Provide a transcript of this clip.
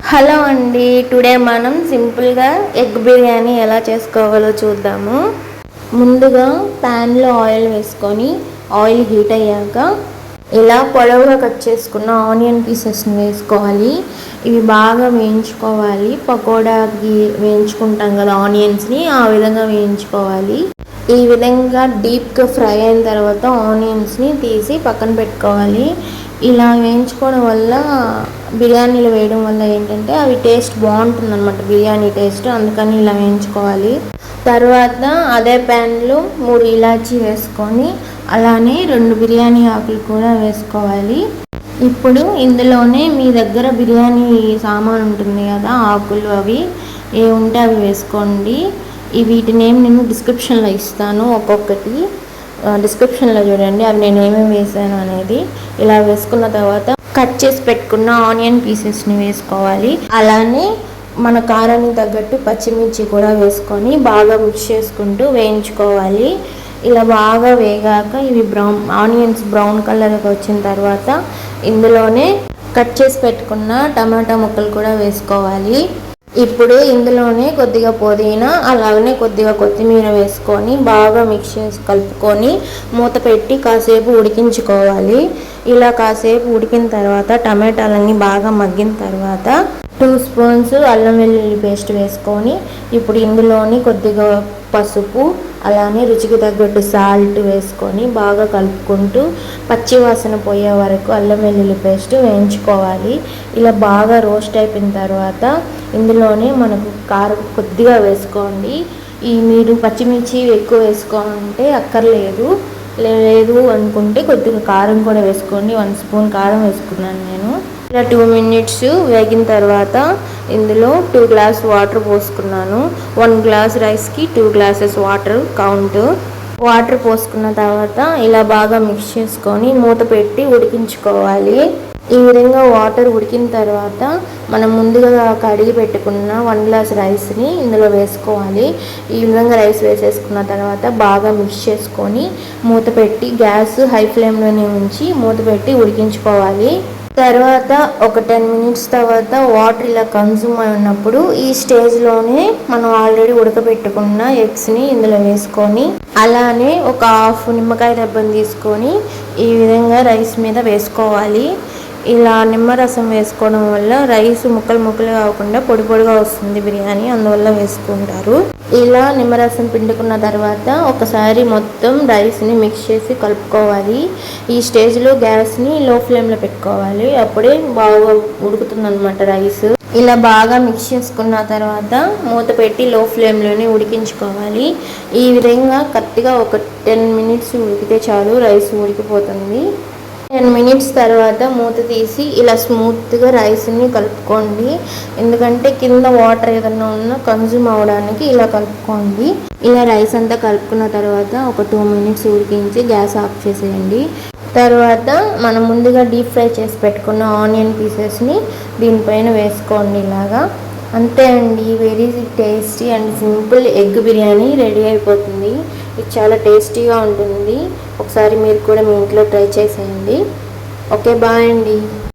Hello అండి, today మనం సింపుల్గా ఎగ్ బిర్యానీ ఎలా చేసుకోవాలో చూద్దాము. ముందుగా ప్యాన్లో ఆయిల్ వేసుకొని ఆయిల్ హీట్ అయ్యాక ఇలా పొడవుగా కట్ చేసుకున్న ఆనియన్ పీసెస్ని వేసుకోవాలి. ఇవి బాగా వేయించుకోవాలి. పకోడాకి వేయించుకుంటాం కదా ఆనియన్స్ని, ఆ విధంగా వేయించుకోవాలి. ఈ విధంగా డీప్గా ఫ్రై అయిన తర్వాత ఆనియన్స్ని తీసి పక్కన పెట్టుకోవాలి. ఇలా వేయించుకోవడం వల్ల, బిర్యానీలో వేయడం వల్ల ఏంటంటే అవి టేస్ట్ బాగుంటుంది అనమాట, బిర్యానీ టేస్ట్. అందుకని ఇలా వేయించుకోవాలి. తర్వాత అదే ప్యాన్లో 3 ఇలాచీ వేసుకొని అలానే 2 బిర్యానీ ఆకులు కూడా వేసుకోవాలి. ఇప్పుడు ఇందులోనే మీ దగ్గర బిర్యానీ సామాన్ ఉంటుంది కదా, ఆకులు అవి ఏ ఉంటే అవి వేసుకోండి. వీటి నేమ్ నేను డిస్క్రిప్షన్లో ఇస్తాను, ఒక్కొక్కటి డిస్క్రిప్షన్లో చూడండి అవి నేను ఏమేమి వేసాను అనేది. ఇలా వేసుకున్న తర్వాత కట్ చేసి పెట్టుకున్న ఆనియన్ పీసెస్ని వేసుకోవాలి. అలానే మన కారానికి తగ్గట్టు పచ్చిమిర్చి కూడా వేసుకొని బాగా మిక్స్ చేసుకుంటూ వేయించుకోవాలి. ఇలా బాగా వేగాక ఇవి ఆనియన్స్ బ్రౌన్ కలర్కి వచ్చిన తర్వాత ఇందులోనే కట్ చేసి పెట్టుకున్న టమాటా ముక్కలు కూడా వేసుకోవాలి. ఇప్పుడు ఇందులోనే కొద్దిగా పుదీనా అలాగనే కొద్దిగా కొత్తిమీర వేసుకొని బాగా మిక్స్ చేసి కలుపుకొని మూత పెట్టి కాసేపు ఉడికించుకోవాలి. ఇలా కాసేపు ఉడికిన తర్వాత టమాటాలన్నీ బాగా మగ్గిన తర్వాత 2 స్పూన్స్ అల్లం వెల్లుల్లి పేస్ట్ వేసుకొని ఇప్పుడు ఇందులోని కొద్దిగా పసుపు అలానే రుచికి తగ్గట్టు సాల్ట్ వేసుకొని బాగా కలుపుకుంటూ పచ్చి వాసన పోయే వరకు అల్లం వెల్లుల్లి పేస్ట్ వేయించుకోవాలి. ఇలా బాగా రోస్ట్ అయిపోయిన తర్వాత ఇందులోనే మనకు కారం కొద్దిగా వేసుకోండి. మీరు పచ్చిమిర్చి ఎక్కువ వేసుకోవాలంటే అక్కర్లేదు, లేదు అనుకుంటే కొద్దిగా కారం కూడా వేసుకోండి. 1 స్పూన్ కారం వేసుకున్నాను నేను. ఇలా 2 మినిట్స్ వేగిన తర్వాత ఇందులో 2 గ్లాస్ వాటర్ పోసుకున్నాను. 1 గ్లాస్ రైస్కి 2 గ్లాసెస్ వాటర్ కౌంట్. వాటర్ పోసుకున్న తర్వాత ఇలా బాగా మిక్స్ చేసుకొని మూత పెట్టి ఉడికించుకోవాలి. ఈ విధంగా వాటర్ ఉడికిన తర్వాత మనం ముందుగా కడిగి పెట్టుకున్న 1 గ్లాస్ రైస్ని ఇందులో వేసుకోవాలి. ఈ విధంగా రైస్ వేసేసుకున్న తర్వాత బాగా మిక్స్ చేసుకొని మూత పెట్టి గ్యాస్ హై ఫ్లేమ్లోనే ఉంచి మూత పెట్టి ఉడికించుకోవాలి. తర్వాత ఒక 10 మినిట్స్ తర్వాత వాటర్ ఇలా కన్జ్యూమ్ అయినప్పుడు ఈ స్టేజ్లోనే మనం ఆల్రెడీ ఉడకబెట్టుకున్న ఎగ్స్ని ఇందులో వేసుకొని అలానే ఒక హాఫ్ నిమ్మకాయ దెబ్బని తీసుకొని ఈ విధంగా రైస్ మీద వేసుకోవాలి. ఇలా నిమ్మరసం వేసుకోవడం వల్ల రైస్ ముక్కలు ముక్కలు కాకుండా పొడి పొడిగా వస్తుంది బిర్యానీ, అందువల్ల వేసుకుంటారు. ఇలా నిమ్మరసం పిండుకున్న తర్వాత ఒకసారి మొత్తం రైస్ని మిక్స్ చేసి కలుపుకోవాలి. ఈ స్టేజ్లో గ్యాస్ని లో ఫ్లేమ్లో పెట్టుకోవాలి, అప్పుడే బాగా ఉడుకుతుంది అనమాట రైస్. ఇలా బాగా మిక్స్ చేసుకున్న తర్వాత మూత పెట్టి లో ఫ్లేమ్లోనే ఉడికించుకోవాలి. ఈ విధంగా కరెక్ట్గా ఒక 10 మినిట్స్ ఉడికితే చాలు, రైస్ ఉడికిపోతుంది. 10 మినిట్స్ తర్వాత మూత తీసి ఇలా స్మూత్గా రైస్ని కలుపుకోండి. ఎందుకంటే కింద వాటర్ ఏదన్నా ఉన్నా కన్జ్యూమ్ అవ్వడానికి ఇలా కలుపుకోండి. ఇలా రైస్ అంతా కలుపుకున్న తర్వాత ఒక 2 మినిట్స్ ఉడికించి గ్యాస్ ఆఫ్ చేసేయండి. తర్వాత మనం ముందుగా డీప్ ఫ్రై చేసి పెట్టుకున్న ఆనియన్ పీసెస్ని దీనిపైన వేసుకోండి. ఇలాగా అంతే అండి, very tasty and simple egg biryani ready అయిపోతుంది. ఇది చాలా టేస్టీగా ఉంటుంది. ఒకసారి మీరు కూడా మీ ఇంట్లో ట్రై చేసేయండి. ఓకే, బాయ్ అండి.